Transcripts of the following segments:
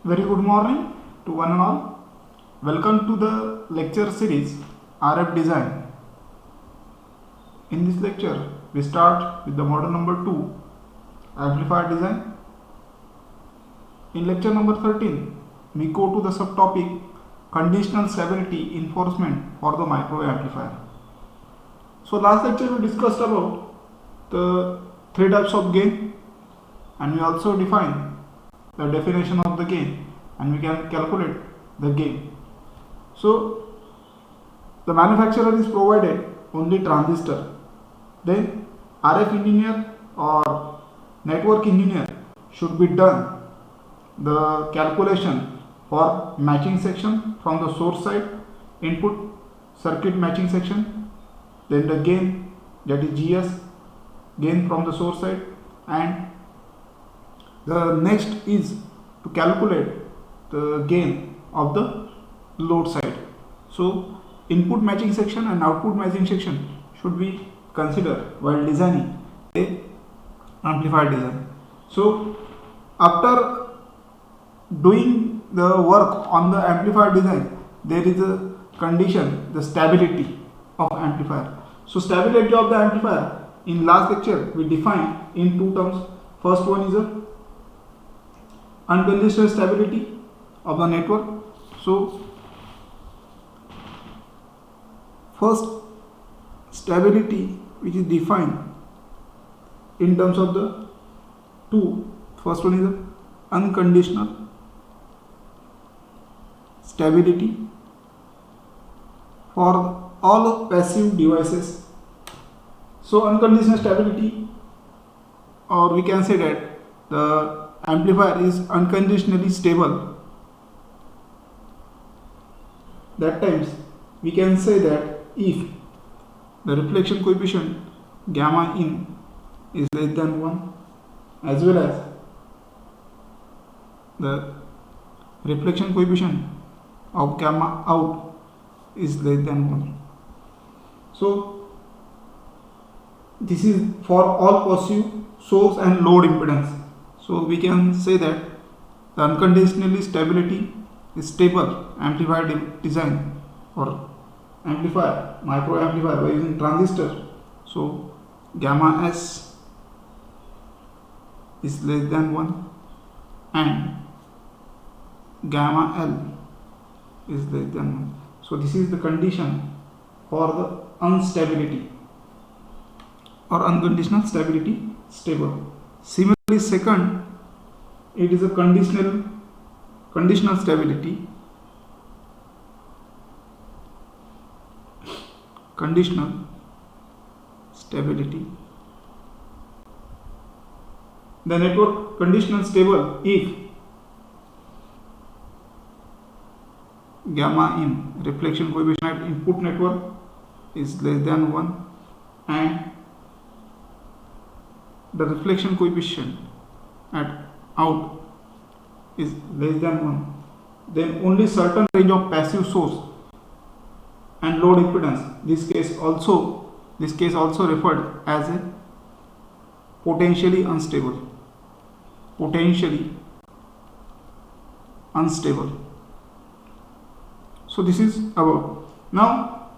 Very good morning to one and all. Welcome to the lecture series RF Design. In this lecture, we start with the model number 2, Amplifier Design. In lecture number 13, we go to the subtopic Conditional Stability Enforcement for the microwave amplifier. So last lecture we discussed about the three types of gain, and we also defined the definition of the gain, and we can calculate the gain. So the manufacturer is provided only transistor, then RF engineer or network engineer should be done the calculation for matching section from the source side, input circuit matching section, then the gain, that is GS, gain from the source side, and the next is to calculate the gain of the load side. So input matching section and output matching section should be considered while designing a amplifier design. So after doing the work on the amplifier design, there is a condition, the stability of amplifier. So stability of the amplifier, in last lecture we defined in two terms. First one is a unconditional stability of the network. So first stability which is defined in terms of the two, first one is the unconditional stability for all passive devices. So unconditional stability, or we can say that the amplifier is unconditionally stable. That times we can say that if the reflection coefficient gamma in is less than 1, as well as the reflection coefficient of gamma out is less than 1. So this is for all passive source and load impedance. So we can say that the unconditionally stability is stable amplifier design or amplifier, micro amplifier by using transistor. So gamma S is less than 1 and gamma L is less than 1. So this is the condition for the unstability or unconditional stability stable. Similarly, second, it is a conditional stability. Conditional stability. The network conditional stable if gamma in, reflection coefficient at input network, is less than 1 and the reflection coefficient at out is less than 1, then only certain range of passive source and load impedance, this case also referred as a potentially unstable. So this is about. Now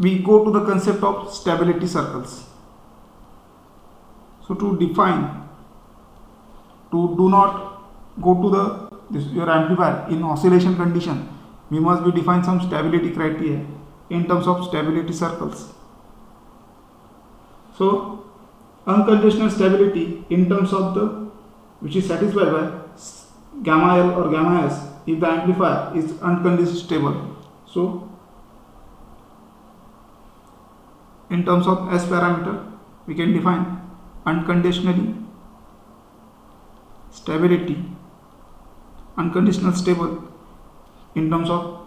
we go to the concept of stability circles. So to define, to do not go to your amplifier in oscillation condition, we must be define some stability criteria in terms of stability circles. So unconditional stability in terms of the which is satisfied by gamma L or gamma S if the amplifier is unconditionally stable. So in terms of S parameter, we can define unconditionally stability, unconditional stable in terms of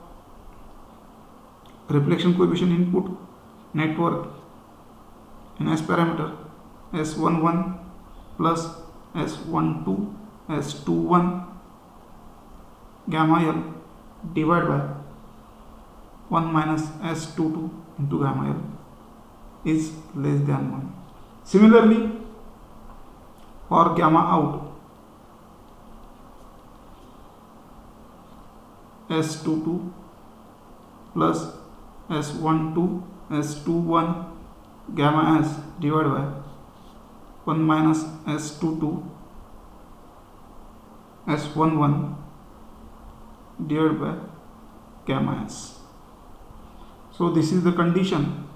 reflection coefficient input network in S parameter S11 plus S12 S21 gamma L divided by 1 minus S22 into gamma L is less than 1. Similarly, for gamma out, S22 plus S12 S21 gamma S divided by 1 minus S22 S11 divided by gamma S. So this is the condition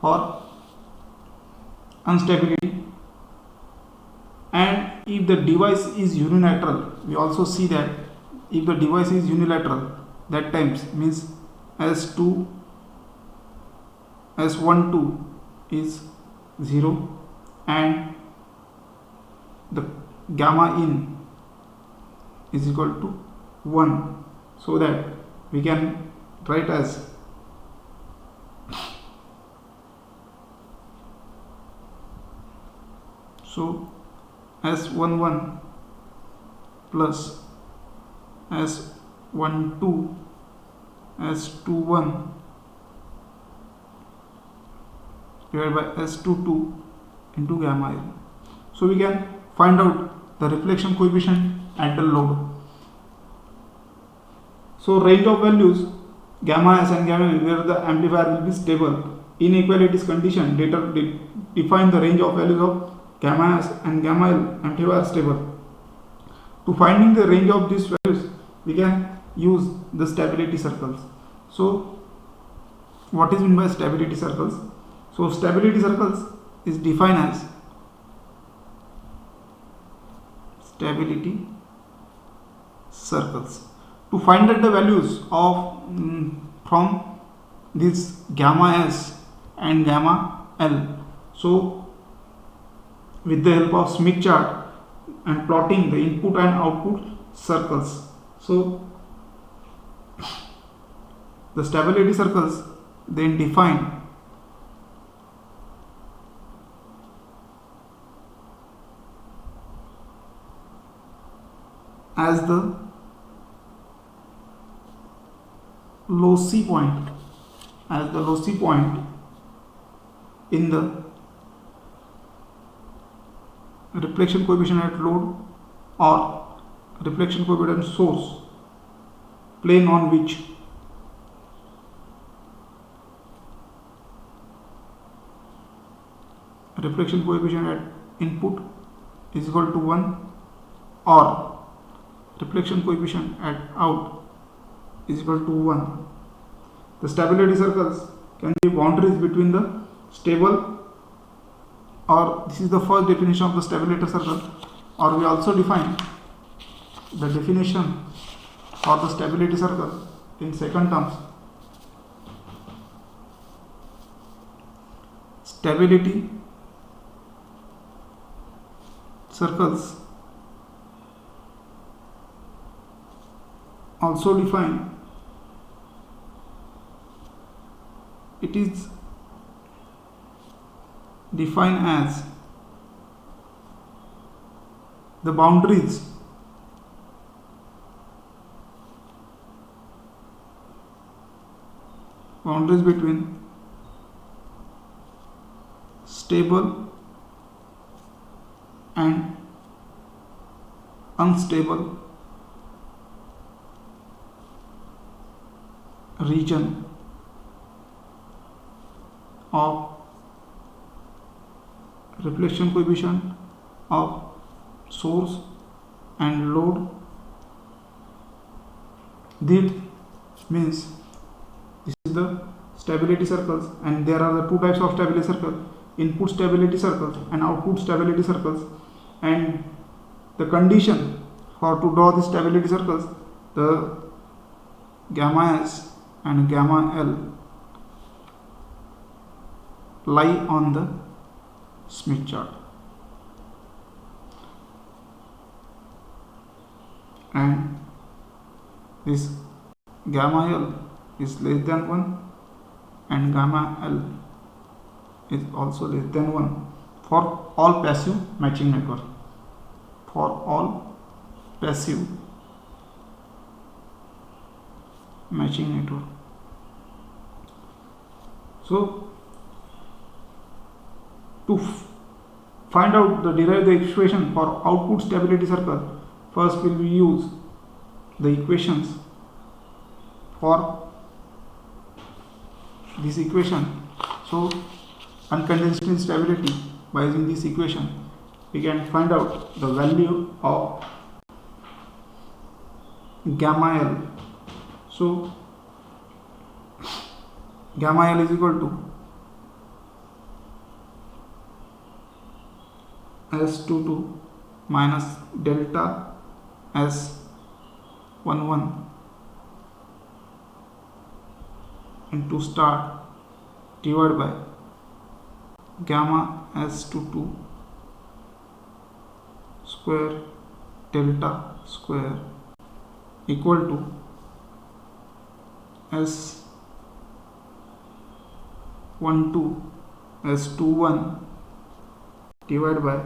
for instability. And if the device is unilateral, we also see that if the device is unilateral, that times means S2 S12 is 0 and the gamma in is equal to 1, so that we can write as so S11 plus S12 S21 divided by S22 into gamma L. So we can find out the reflection coefficient at the load. So range of values gamma S and gamma L where the amplifier will be stable. Inequalities condition define the range of values of gamma S and gamma L amplifier stable. To finding the range of these values, we can use the stability circles. So what is meant by stability circles? So stability circles is defined as stability circles. To find out the values of from this gamma S and gamma L, so with the help of Smith chart and plotting the input and output circles, so the stability circles then define as the lossy point, in the reflection coefficient at load or reflection coefficient source plane on which reflection coefficient at input is equal to 1 or reflection coefficient at out is equal to 1. The stability circles can be boundaries between the stable, or this is the first definition of the stability circle, or we also define the definition for the stability circle in second terms. Stability circles also define, it is defined as the boundaries between stable and unstable region of reflection coefficient of source and load. This means this is the stability circles, and there are the two types of stability circles: input stability circles and output stability circles. And the condition for to draw the stability circles, the gamma S and gamma L lie on the Smith chart, and this gamma L is less than 1 and gamma L is also less than 1 for all passive matching network. For all passive matching network. So to find out derive the equation for output stability circle, first we will use the equations for this equation. So unconditional stability, by using this equation we can find out the value of gamma L. So gamma L is equal to S22 minus delta S11 into star divided by gamma S22 square delta square equal to S12 S21 divided by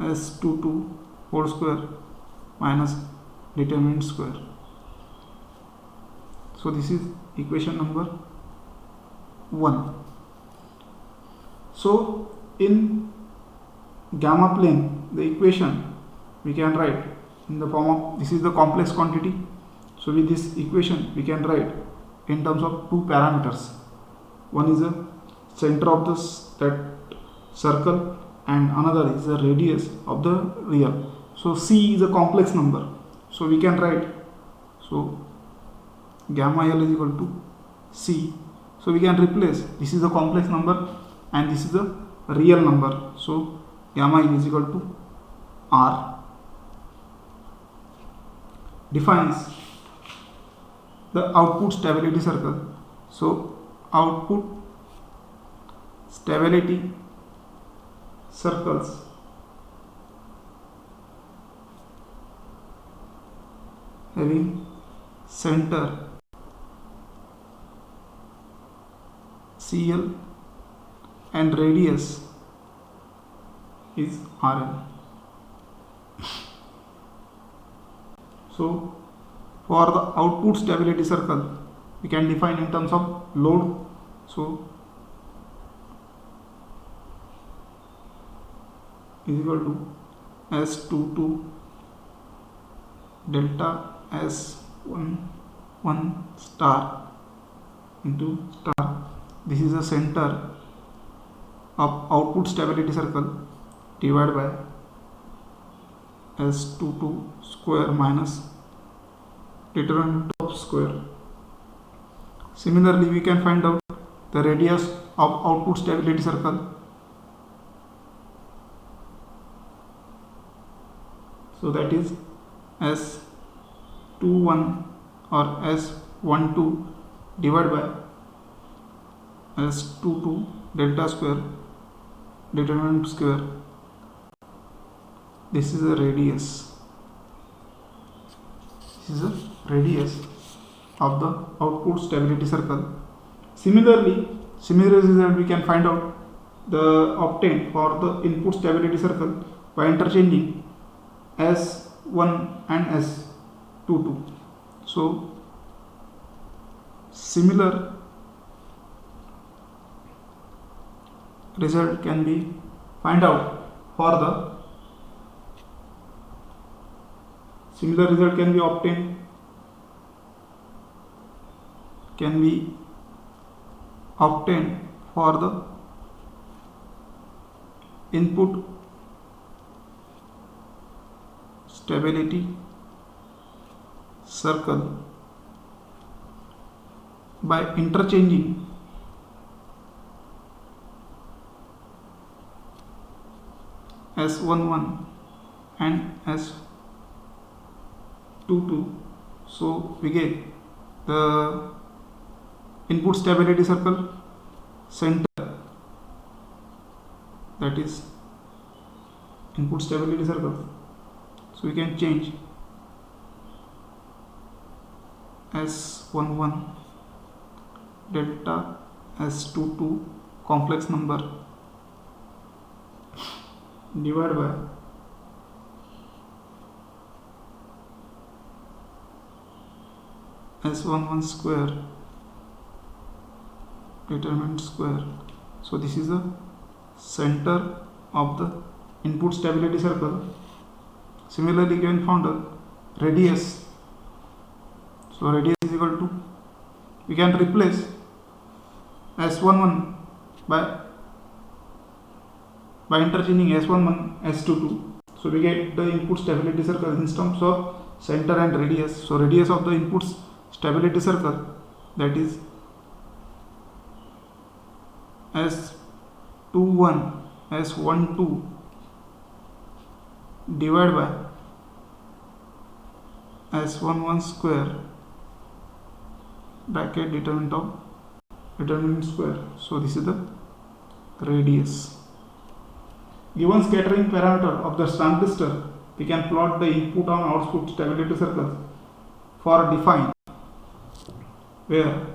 S22 whole square minus determinant square. So this is equation number 1. So in gamma plane, the equation we can write in the form of, this is the complex quantity. So with this equation we can write in terms of two parameters. One is the center of that circle and another is the radius of the real. So C is a complex number. So we can write, so gamma L is equal to C. So we can replace, this is a complex number and this is a real number. So gamma L is equal to R. Defines the output stability circle. So output stability circles having center CL and radius is RL. So for the output stability circle we can define in terms of load. So is equal to S22 delta S11 star into star. This is the center of output stability circle divided by S22 square minus determinant of square. Similarly, we can find out the radius of output stability circle. So that is S21 or S12 divided by S22 delta square determinant square. This is the radius. This is the radius of the output stability circle. Similar result we can find out the obtained for the input stability circle by interchanging S1 and S22. So similar result can be find out for the similar result can be obtained for the input stability circle by interchanging S11 and S22. So we get the input stability circle center, that is input stability circle. So we can change S11 delta S22 complex number divided by S11 square determinant square. So this is the center of the input stability circle. Similarly, you can find a radius So radius is equal to, we can replace S11 by interchanging S11 S22. So we get the input stability circle in terms of center and radius. So radius of the input stability circle, that is S21 S12 divided by S11 square bracket determinant square. So this is the radius. Given scattering parameter of the transistor, we can plot the input and output stability circles for define, where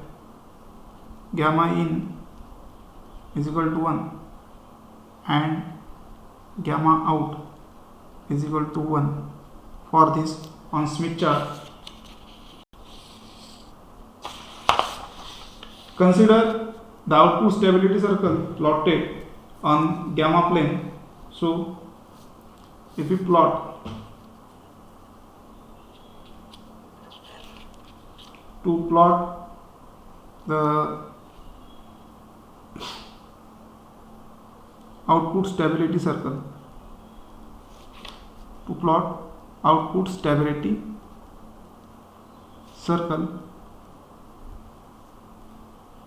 gamma in is equal to 1 and gamma out is equal to 1. For this, on Smith chart, consider the output stability circle plotted on gamma plane. So if we plot the output stability circle,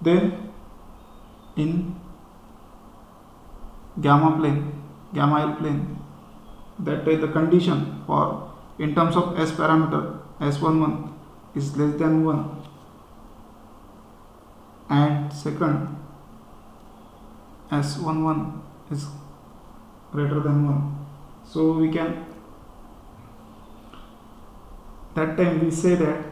then in gamma L plane, that is the condition for, in terms of S parameter, S11 is less than 1 and second S11 is greater than 1. So we can, that time we say that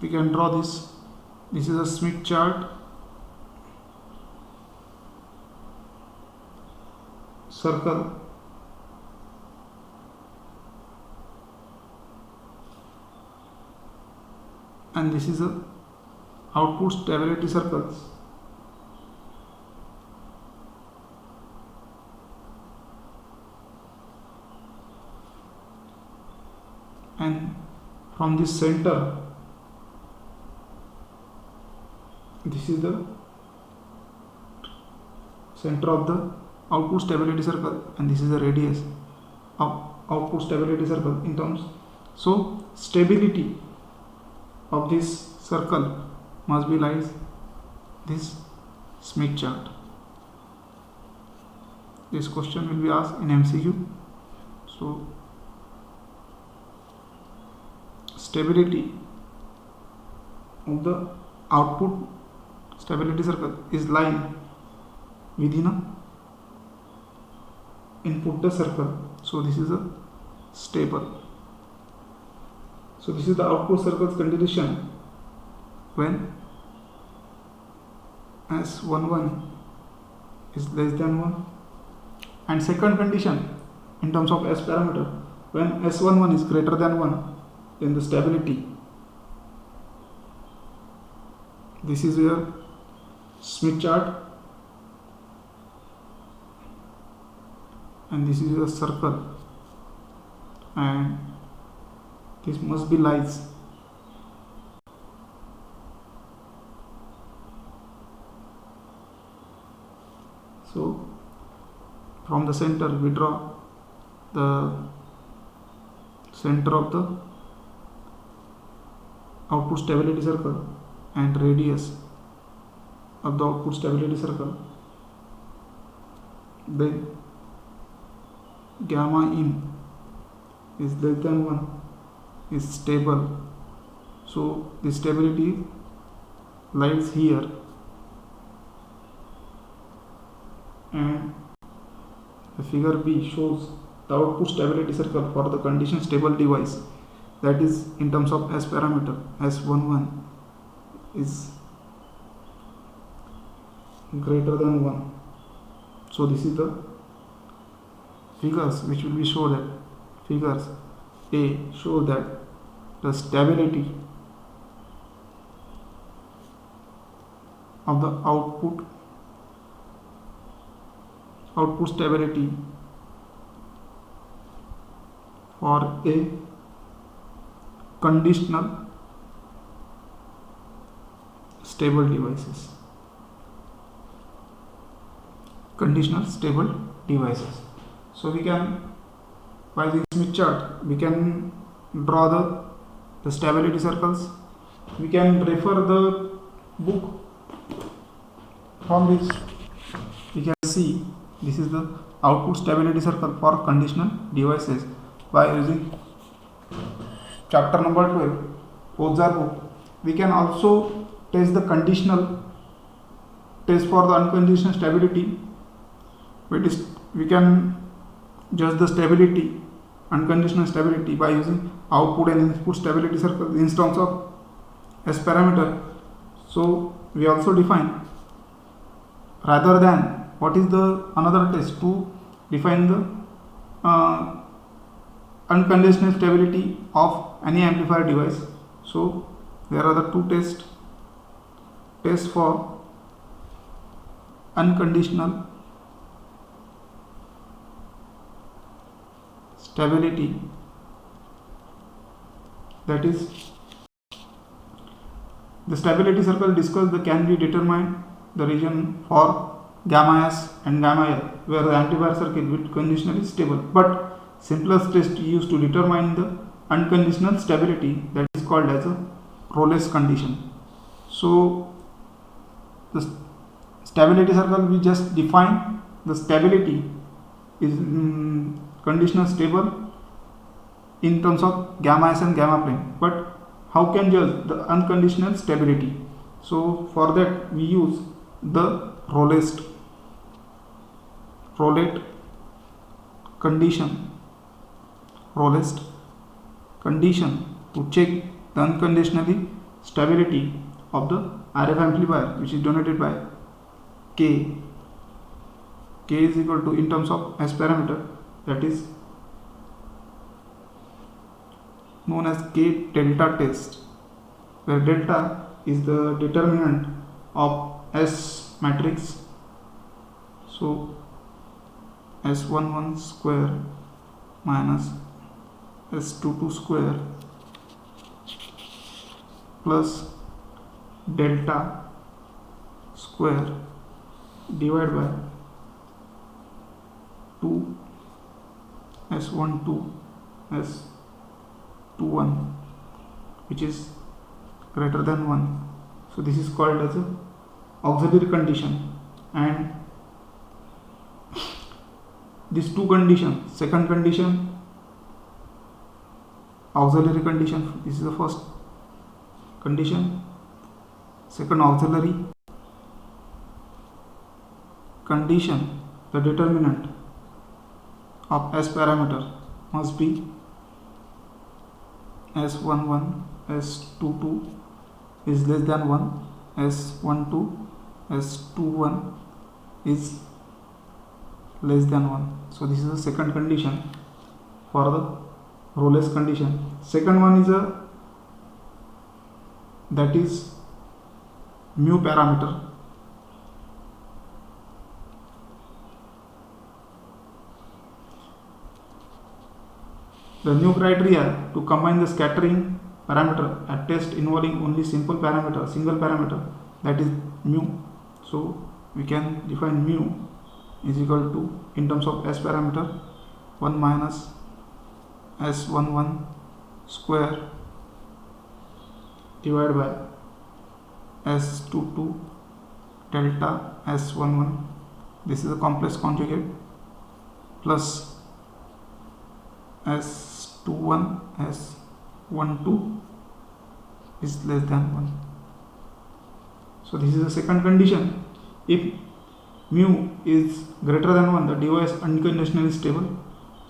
we can draw this. This is a Smith chart circle, and this is a output stability circles. And from this center, this is the center of the output stability circle, and this is the radius of output stability circle in terms. So stability of this circle must be like this Smith chart. This question will be asked in MCQ. So stability of the output stability circle is lying within a input the circle. So this is a stable. So this is the output circle's condition when S11 is less than 1, and second condition in terms of S parameter, when S11 is greater than 1, then the stability. This is your Smith chart, and this is a circle, and this must be lies. So from the center we draw the center of the output stability circle and radius of the output stability circle. Then gamma in is less than 1 is stable. So the stability lies here, and the figure B shows the output stability circle for the condition stable device, that is in terms of S parameter. S11 is greater than 1. So this is the figures which will be show that figures A show that the stability of the output stability for a conditional stable devices. Conditional stable devices. So we can, by this Smith chart, we can draw the stability circles. We can refer the book. From this we can see this is the output stability circle for conditional devices by using chapter number 12 Ozar book. We can also test the conditional test for the unconditional stability. We can judge the stability, unconditional stability, by using output and input stability circle in terms of S parameter. So we also define, rather than what is the another test to define the unconditional stability of any amplifier device. So there are the two tests for unconditional stability, that is the stability circle discussed the can be determined the region for gamma S and gamma L where the amplifier circuit will conditionally stable, but simplest test used to determine the unconditional stability, that is called as a Rolle's condition. So the stability circle, we just define the stability is conditional stable in terms of gamma S and gamma prime, but how can judge the unconditional stability? So for that we use the Rolle's condition to check the unconditionally stability of the RF amplifier, which is denoted by K. K is equal to, in terms of S parameter, that is known as K delta test, where delta is the determinant of S matrix. So S11 square minus S22 square plus delta square divided by 2 S12 S21, which is greater than 1. So this is called as a auxiliary condition, and these two conditions, second condition auxiliary condition, this is the first condition, second auxiliary condition, the determinant of S parameter must be S11 S22 is less than 1, S12 S21 is less than 1. So this is the second condition for the Rolle's condition. Second one is that is mu parameter. The new criteria to combine the scattering parameter at test involving only single parameter, that is mu. So we can define mu is equal to, in terms of S parameter, 1 minus S11 square divided by S22 delta S11, this is a complex conjugate, plus S21 S12 is less than 1. So this is the second condition. If mu is greater than 1, the device unconditionally stable.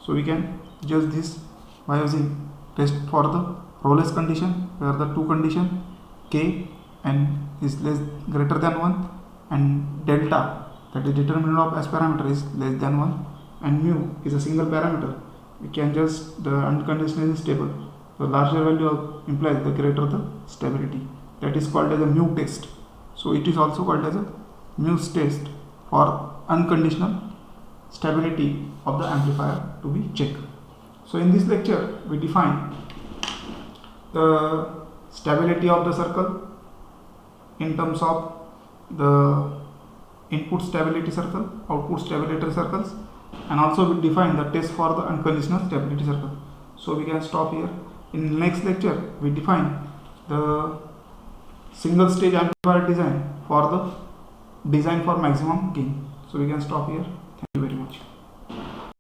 So we can judge this by using test for the Rolle's condition, where the two condition K and is greater than 1 and delta, that is determinant of S parameter, is less than 1, and mu is a single parameter. We can judge the unconditionally stable. The larger value implies the greater the stability. That is called as a mu test. So it is also called as a Mu's test for unconditional stability of the amplifier to be checked. So in this lecture we define the stability of the circle in terms of the input stability circle, output stability circles, and also we define the test for the unconditional stability circle. So we can stop here. In next lecture we define the single stage amplifier design for maximum gain. So we can stop here.